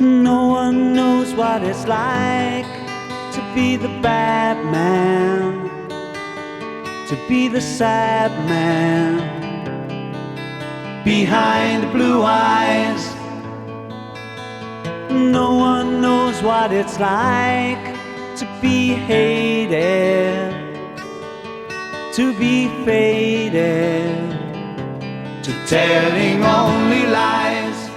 No one knows what it's like to be the bad man, to be the sad man behind blue eyes. No one knows what it's like to be hated, to be faded, to telling only lies.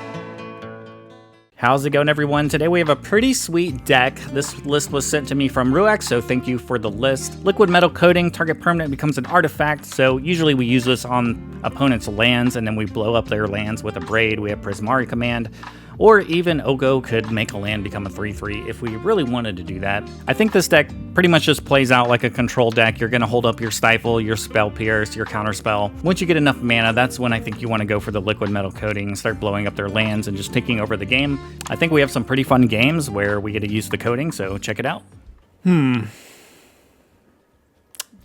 How's it going, everyone? Today we have a pretty sweet deck. This list was sent to me from Ruex, so thank you for the list. Liquimetal Coating, target permanent becomes an artifact, so usually we use this on opponents' lands, and then we blow up their lands with Abrade. We have Prismari Command, or even Oko could make a land become a 3/3 if we really wanted to do that. I think this deck pretty much just plays out like a control deck. You're going to hold up your Stifle, your Spell Pierce, your Counterspell. Once you get enough mana, that's when I think you want to go for the Liquimetal Coating, start blowing up their lands and just taking over the game. I think we have some pretty fun games where we get to use the coating, so check it out.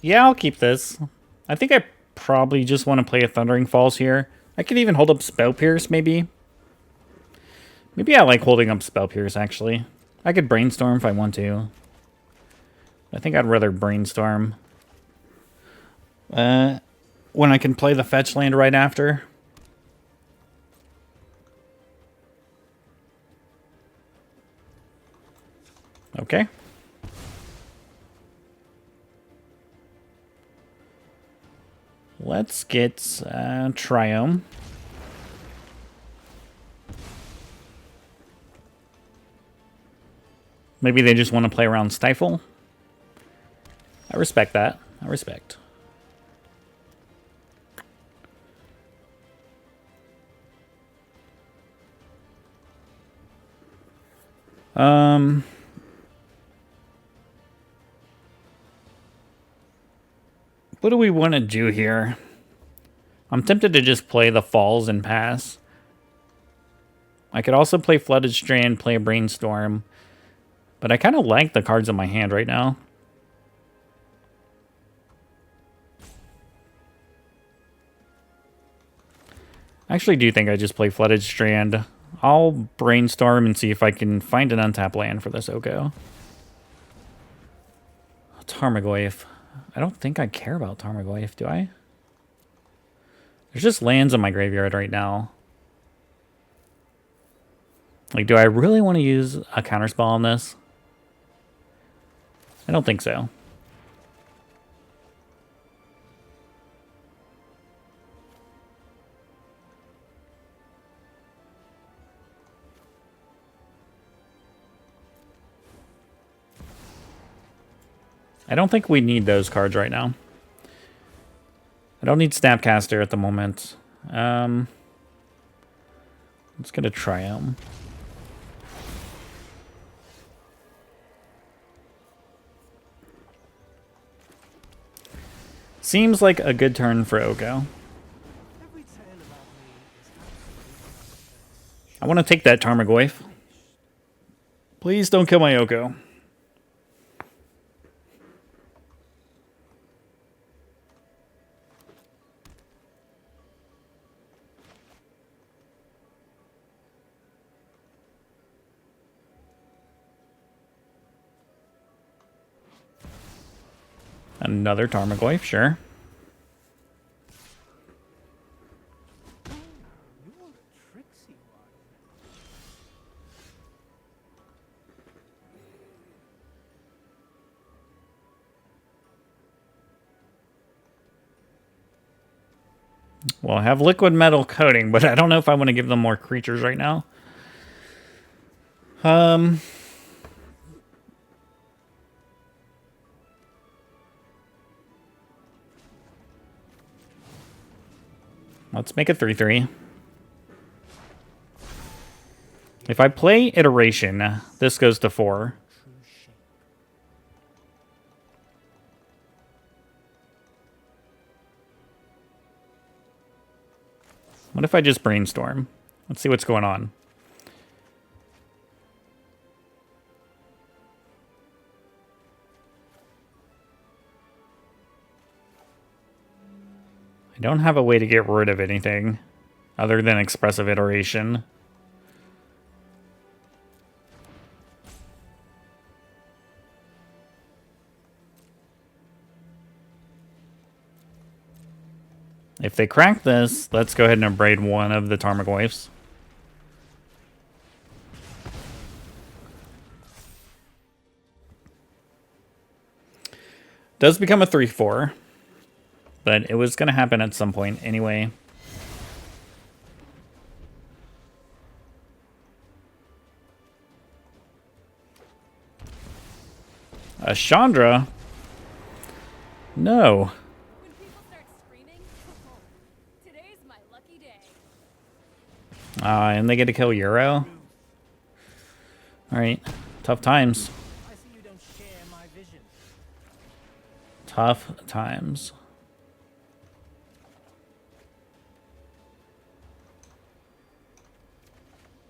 Yeah, I'll keep this. I think I probably just want to play a Thundering Falls here. I could even hold up Spell Pierce, maybe. Maybe I like holding up Spell Pierce, actually. I could Brainstorm if I want to. I think I'd rather Brainstorm. When I can play the fetch land right after. Okay. Let's get Triome. Maybe they just want to play around Stifle. I respect that. I respect. What do we want to do here? I'm tempted to just play the Falls and pass. I could also play Flooded Strand, play a Brainstorm. But I kind of like the cards in my hand right now. I actually do think I just play Flooded Strand. I'll Brainstorm and see if I can find an untap land for this Oko. Tarmogoyf. I don't think I care about Tarmogoyf, do I? There's just lands in my graveyard right now. Like, do I really want to use a Counterspell on this? I don't think so. I don't think we need those cards right now. I don't need Snapcaster at the moment. Let's get a Triome. Seems like a good turn for Oko. I want to take that Tarmogoyf. Please don't kill my Oko. Another Tarmogoyf, sure. Well, I have Liquimetal Coating, but I don't know if I want to give them more creatures right now. Let's make it 3/3. If I play Iteration, this goes to 4. What if I just Brainstorm? Let's see what's going on. I don't have a way to get rid of anything other than Expressive Iteration. If they crack this, let's go ahead and abrade one of the Tarmogoyfs. Does become a 3/4, but it was going to happen at some point anyway. A Chandra? No. When people start screaming, today's my lucky day. And they get to kill Euro. Alright. Tough times. I see you don't share my vision. Tough times.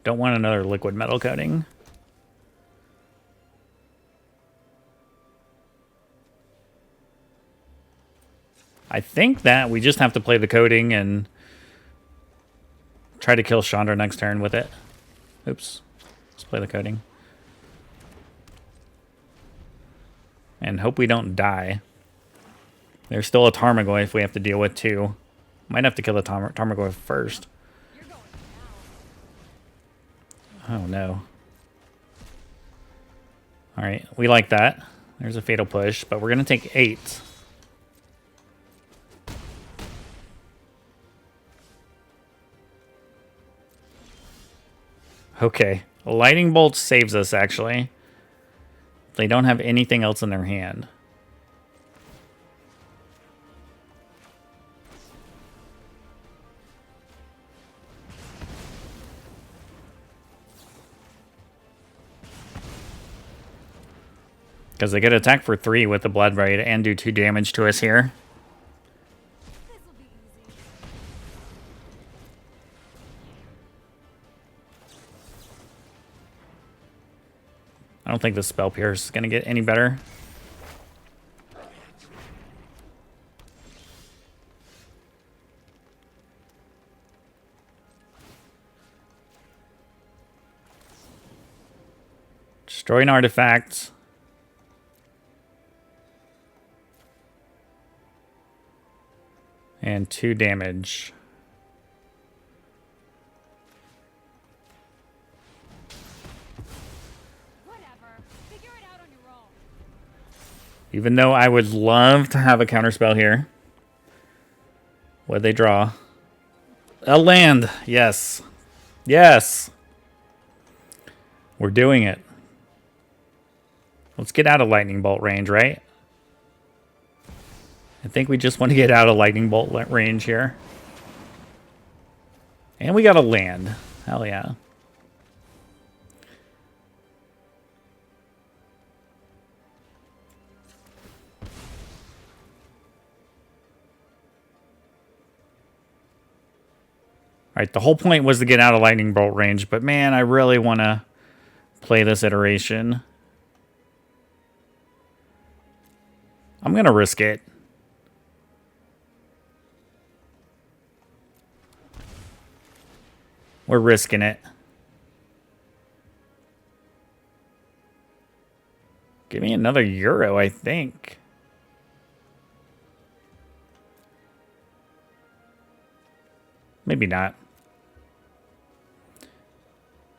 Don't want another liquid metal coating. I think that we just have to play the coating and try to kill Chandra next turn with it. Oops. Let's play the coating. And hope we don't die. There's still a Tarmogoyf we have to deal with too. Might have to kill the Tarmogoyf first. You're going Oh down. no. Alright, we like that. There's a fatal push, but we're going to take 8. Okay, a lightning bolt saves us actually. They don't have anything else in their hand. Because they get attack for 3 with the Blood Braid and do 2 damage to us here. This'll be easy. I don't think the Spell Pierce is going to get any better. Destroy an artifact. And 2 damage. Whatever. Figure it out on your own. Even though I would love to have a counterspell here. What'd they draw? A land. Yes. Yes. We're doing it. Let's get out of lightning bolt range, right? I think we just want to get out of lightning bolt range here. And we got a land. Hell yeah. Alright, the whole point was to get out of lightning bolt range, but man, I really want to play this iteration. I'm going to risk it. We're risking it. Give me another Euro, I think. Maybe not.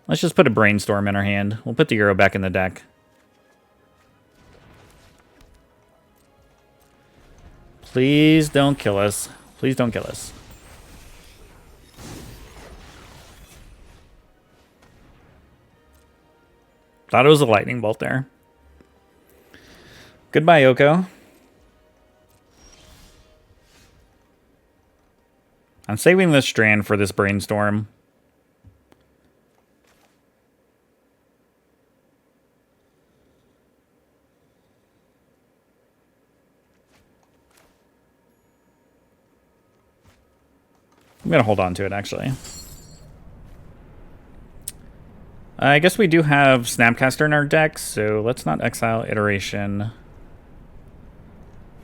Let's just put a Brainstorm in our hand. We'll put the Euro back in the deck. Please don't kill us. Please don't kill us. Thought it was a lightning bolt there. Goodbye, Yoko. I'm saving this Strand for this Brainstorm. I'm going to hold on to it, actually. I guess we do have Snapcaster in our deck, so let's not exile Iteration.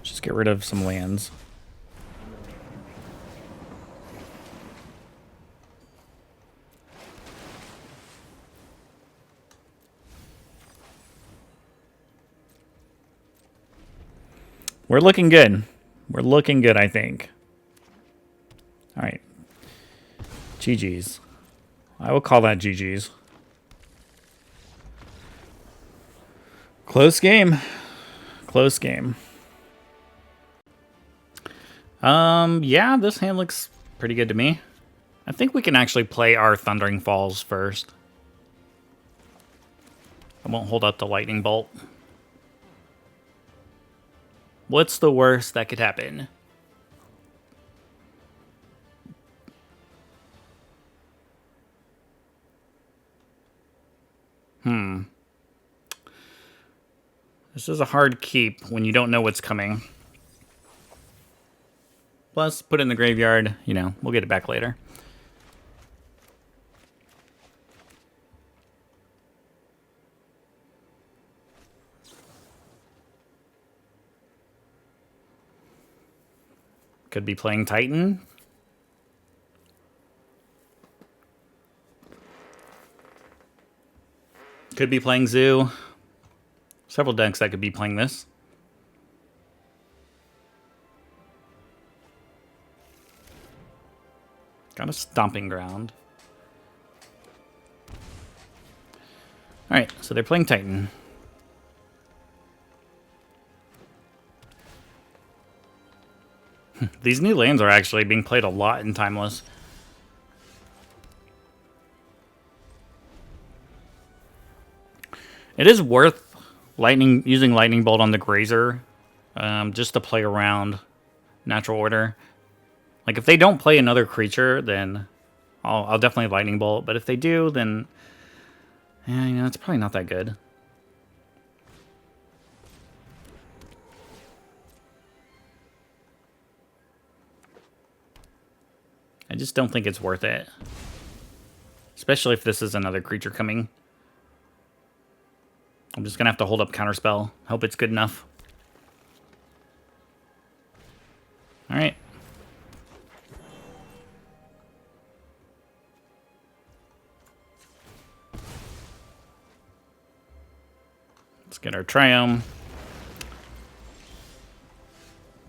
Just get rid of some lands. We're looking good. We're looking good, I think. Alright. GG's. I will call that GG's. Close game. Close game. Yeah, this hand looks pretty good to me. I think we can actually play our Thundering Falls first. I won't hold up the Lightning Bolt. What's the worst that could happen? This is a hard keep when you don't know what's coming. Plus, put it in the graveyard, you know, we'll get it back later. Could be playing Titan. Could be playing Zoo. Several decks that could be playing this. Got a Stomping Ground. Alright, so they're playing Titan. These new lands are actually being played a lot in Timeless. It is worth using Lightning Bolt on the Grazer, just to play around Natural Order. Like, if they don't play another creature, then I'll definitely Lightning Bolt. But if they do, then yeah, you know, it's probably not that good. I just don't think it's worth it. Especially if this is another creature coming. I'm just going to have to hold up Counterspell. Hope it's good enough. Alright. Let's get our Triome.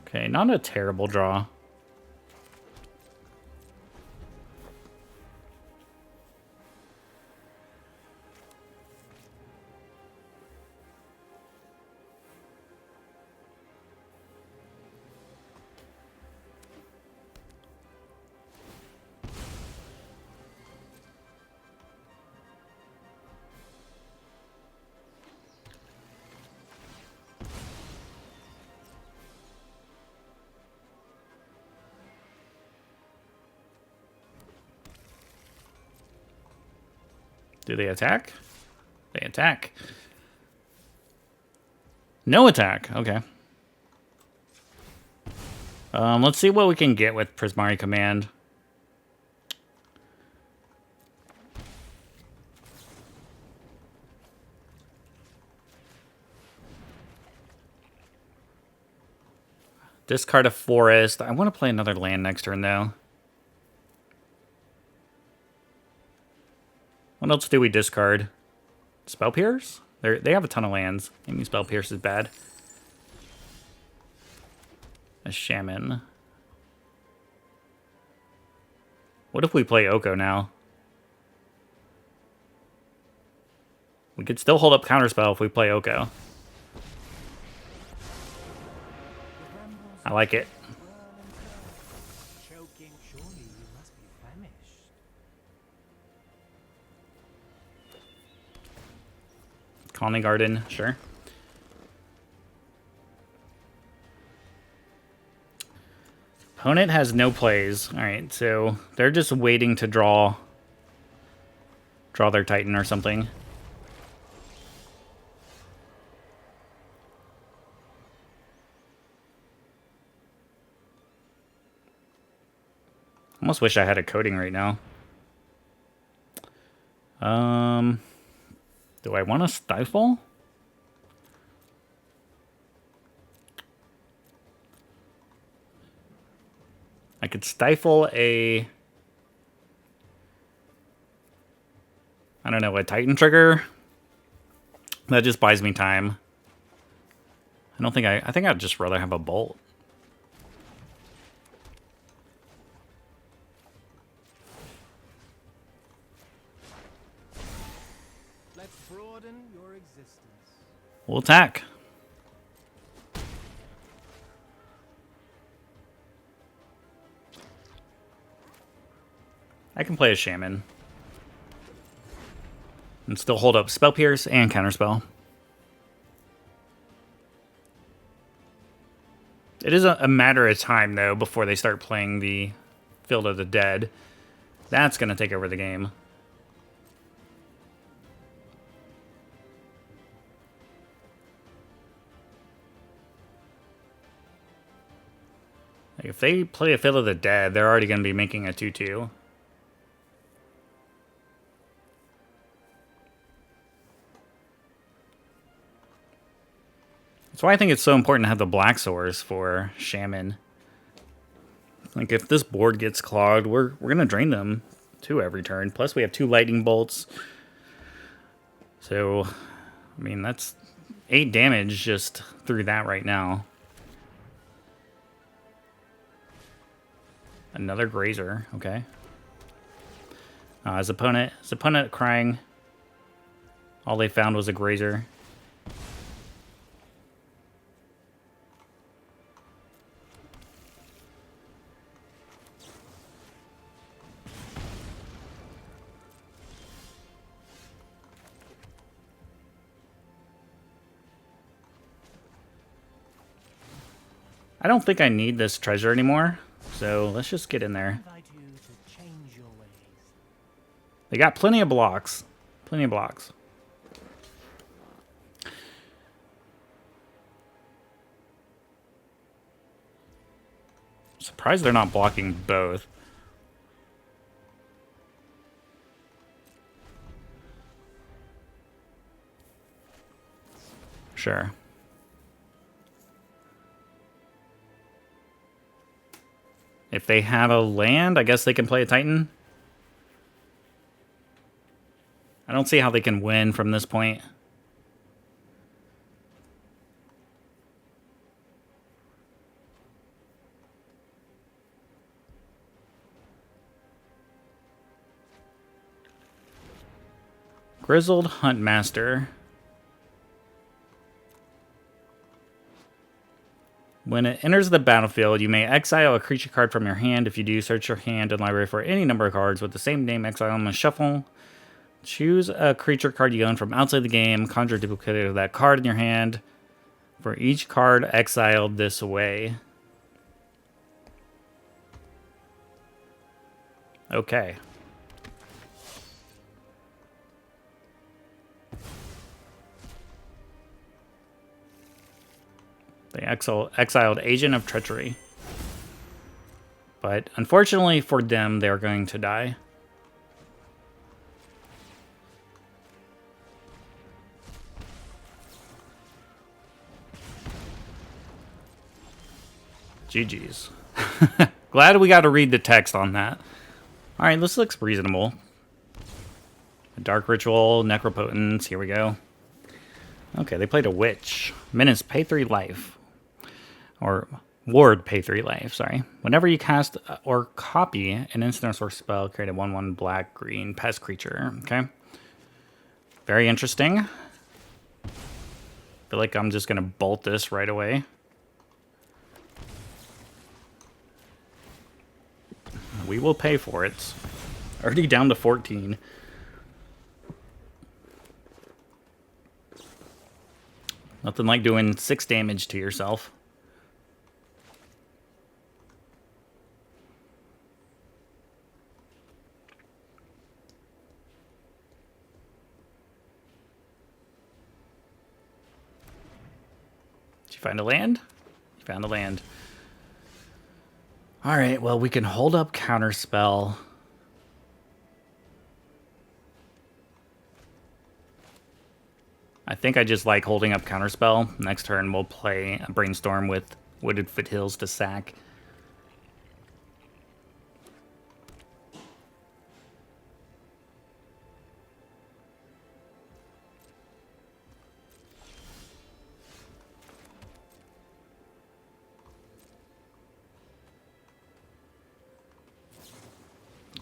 Okay, not a terrible draw. Do they attack? They attack. No attack. Okay. Let's see what we can get with Prismari Command. Discard a forest. I want to play another land next turn, though. What else do we discard? Spell Pierce? They have a ton of lands. Maybe Spell Pierce is bad. A Shaman. What if we play Oko now? We could still hold up Counterspell if we play Oko. I like it. Choking, surely you must be famished. Colony Garden, sure. Opponent has no plays. Alright, so they're just waiting to draw their Titan or something. Almost wish I had a coating right now. Do I want to Stifle? I could Stifle a... I don't know, a Titan trigger? That just buys me time. I don't think I think I'd just rather have a Bolt. Let's broaden your existence. We'll attack. I can play a Shaman. And still hold up Spell Pierce and Counterspell. It is a matter of time, though, before they start playing the Field of the Dead. That's going to take over the game. Like, if they play a Field of the Dead, they're already going to be making a 2-2. That's why I think it's so important to have the Black Swords for Shaman. Like, if this board gets clogged, we're going to drain them 2 every turn. Plus, we have 2 Lightning Bolts. So, I mean, that's 8 damage just through that right now. Another Grazer, okay. His opponent crying. All they found was a Grazer. I don't think I need this treasure anymore, so let's just get in there. Invite you to change your ways. They got plenty of blocks. Plenty of blocks. Surprised they're not blocking both. Sure. If they have a land, I guess they can play a Titan. I don't see how they can win from this point. Grizzled Huntmaster. When it enters the battlefield, you may exile a creature card from your hand. If you do, search your hand and library for any number of cards with the same name, exile them, and shuffle. Choose a creature card you own from outside the game. Conjure a duplicate of that card in your hand for each card exiled this way. Okay. They exiled Agent of Treachery. But unfortunately for them, they're going to die. GG's. Glad we got to read the text on that. Alright, this looks reasonable. Dark Ritual, Necropotence, here we go. Okay, they played a Witch. Menace, pay 3 life. Or Ward, pay 3 life, sorry. Whenever you cast or copy an instant or source spell, create a 1/1 black-green pest creature. Okay. Very interesting. Feel like I'm just going to bolt this right away. We will pay for it. Already down to 14. Nothing like doing 6 damage to yourself. Did you find a land? You found a land. Alright, well, we can hold up Counterspell. I think I just like holding up Counterspell. Next turn, we'll play a Brainstorm with Wooded Foothills to sack.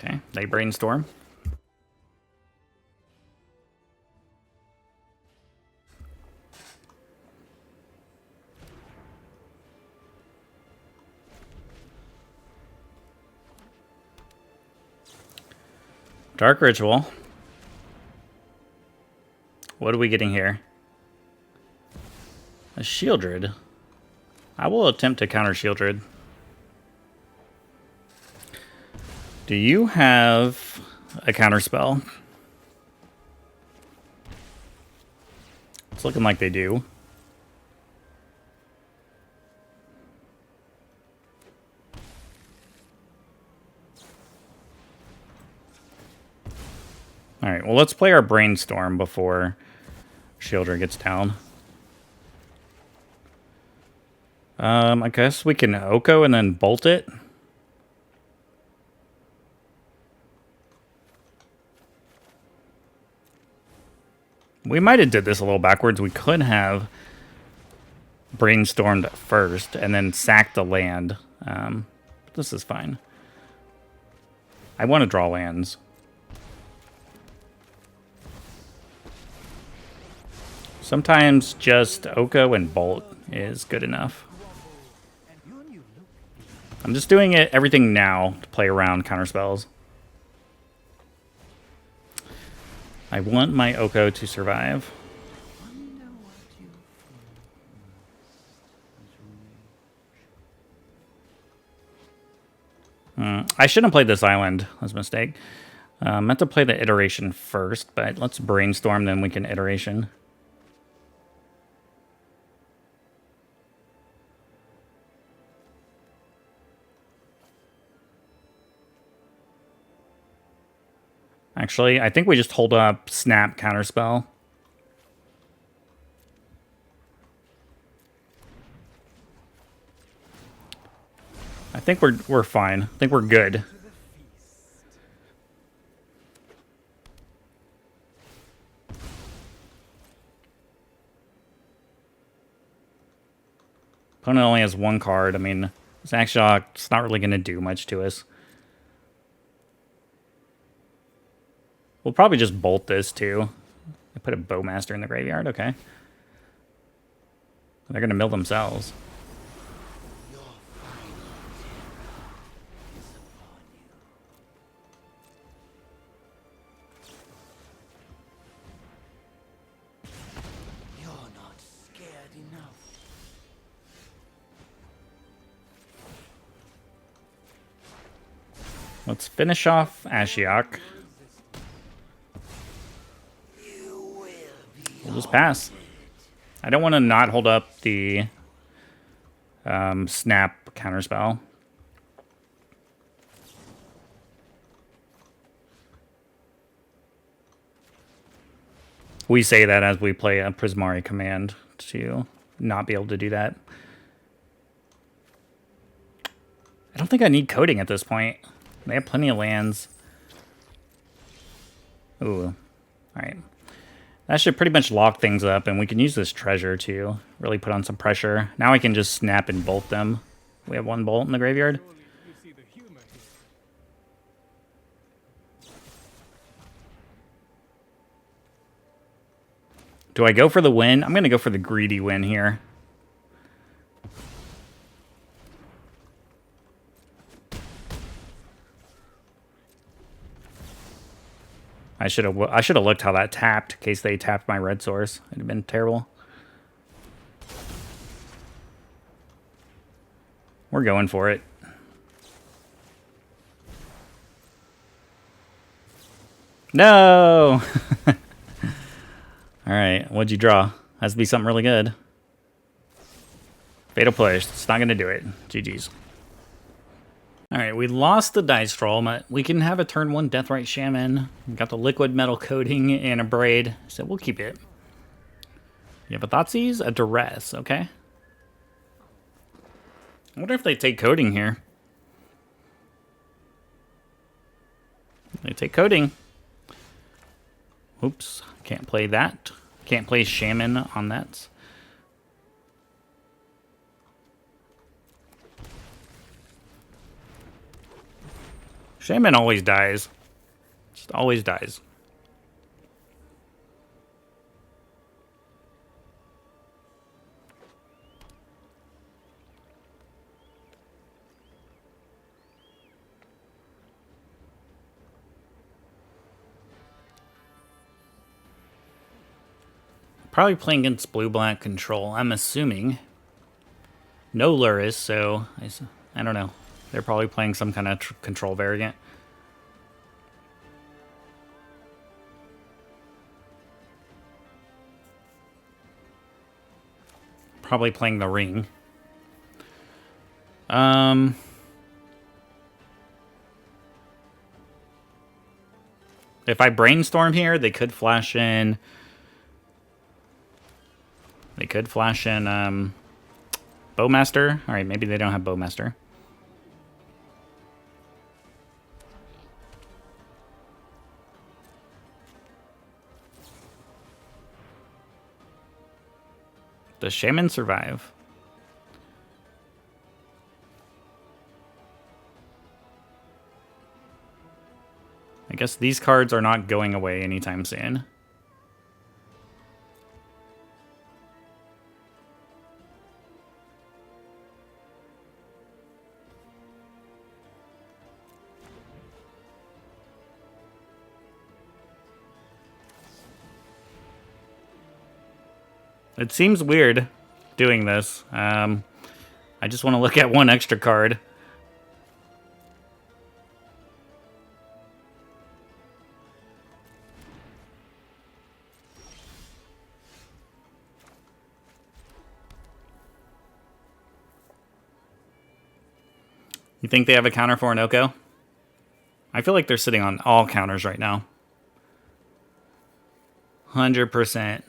Okay, they Brainstorm. Dark Ritual. What are we getting here? A Shieldred. I will attempt to counter Shieldred. Do you have a Counterspell? It's looking like they do. Alright, well let's play our Brainstorm before Shieldred gets down. I guess we can Oko and then bolt it. We might have did this a little backwards. We could have Brainstormed first and then sacked the land. This is fine. I want to draw lands. Sometimes just Oko and Bolt is good enough. I'm just doing everything now to play around counterspells. I want my Oko to survive. I shouldn't have played this island. That was a mistake. I meant to play the iteration first, but let's Brainstorm, then we can iteration. Actually, I think we just hold up Snap Counterspell. I think we're fine. I think we're good. Opponent only has one card. I mean, it's actually it's not really going to do much to us. We'll probably just bolt this too. I put a Bowmaster in the graveyard. Okay. They're going to mill themselves. Let's finish off Ashiok. We'll just pass. I don't want to not hold up the Snap Counterspell. We say that as we play a Prismari Command to not be able to do that. I don't think I need Coating at this point. They have plenty of lands. Ooh. Alright. That should pretty much lock things up, and we can use this treasure to really put on some pressure. Now I can just snap and bolt them. We have one bolt in the graveyard. Do I go for the win? I'm going to go for the greedy win here. I should have looked how that tapped in case they tapped my red source. It'd have been terrible. We're going for it. No! Alright, what'd you draw? Has to be something really good. Fatal Push. It's not going to do it. GG's. Alright, we lost the dice roll, but we can have a turn 1 Deathrite Shaman. We got the Liquimetal Coating and Abrade, so we'll keep it. You have a Thoughtseize, a Duress, okay. I wonder if they take Coating here. They take Coating. Oops, can't play that. Can't play Shaman on that. Shaman always dies. Just always dies. Probably playing against blue-black control, I'm assuming. No Luris, so I don't know. They're probably playing some kind of control variant. Probably playing the ring. If I brainstorm here, they could flash in. They could flash in Bowmaster. All right, maybe they don't have Bowmaster. Does Shaman survive? I guess these cards are not going away anytime soon. It seems weird doing this. I just want to look at one extra card. You think they have a counter for an Oko? I feel like they're sitting on all counters right now. 100%.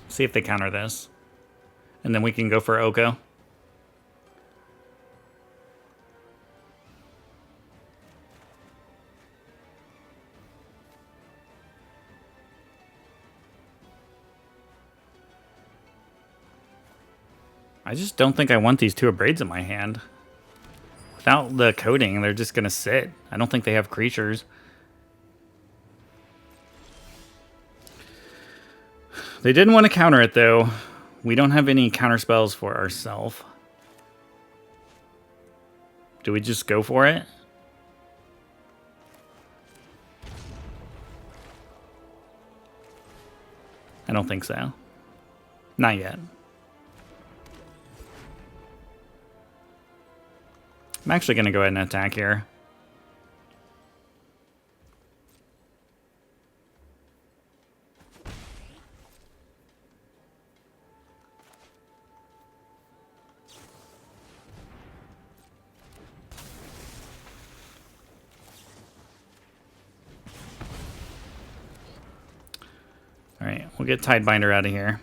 See if they counter this. And then we can go for Oko. I just don't think I want these two Abrades in my hand. Without the coating, they're just going to sit. I don't think they have creatures. They didn't want to counter it, though. We don't have any counter spells for ourselves. Do we just go for it? I don't think so. Not yet. I'm actually going to go ahead and attack here. All right, we'll get Tidebinder out of here.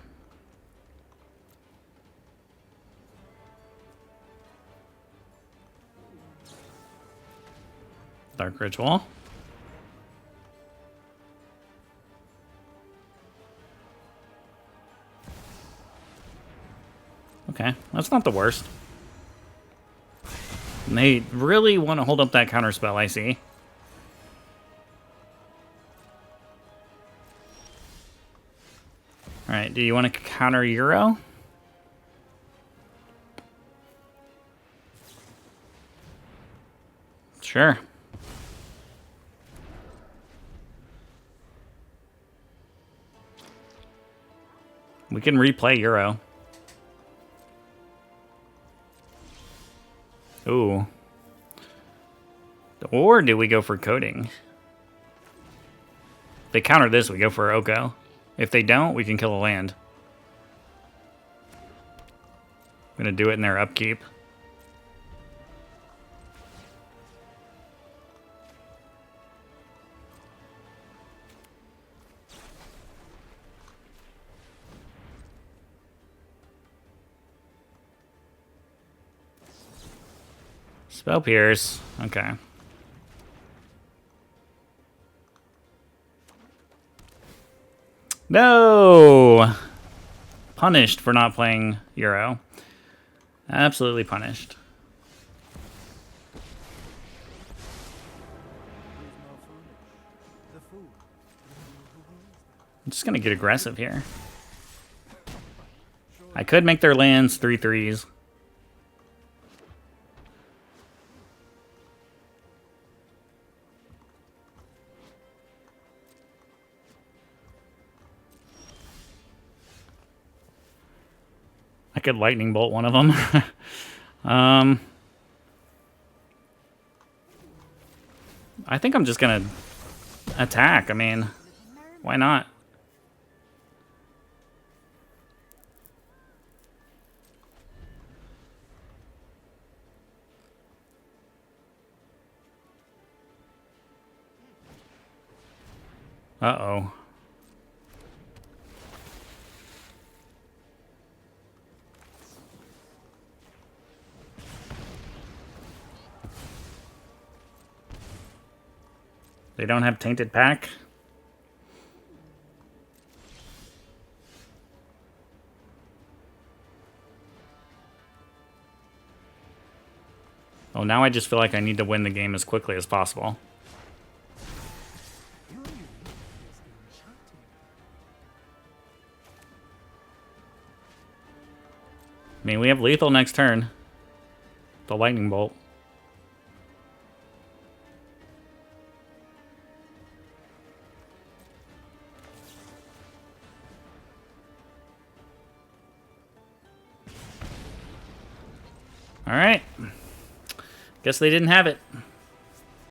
Dark Ritual. Okay, that's not the worst. And they really want to hold up that counterspell, I see. Alright, do you want to counter Euro? Sure. We can replay Euro. Ooh. Or do we go for Coating? If they counter this, we go for Oko. If they don't, we can kill a land. I'm going to do it in their upkeep. Spell Pierce. Okay. No! Punished for not playing Euro. Absolutely punished. I'm just gonna get aggressive here. I could make their lands 3/3s. I could lightning bolt one of them. I think I'm just gonna attack. I mean, why not? Uh-oh. They don't have Tainted Pack? Oh, now I just feel like I need to win the game as quickly as possible. I mean, we have lethal next turn. The lightning bolt. All right. Guess they didn't have it.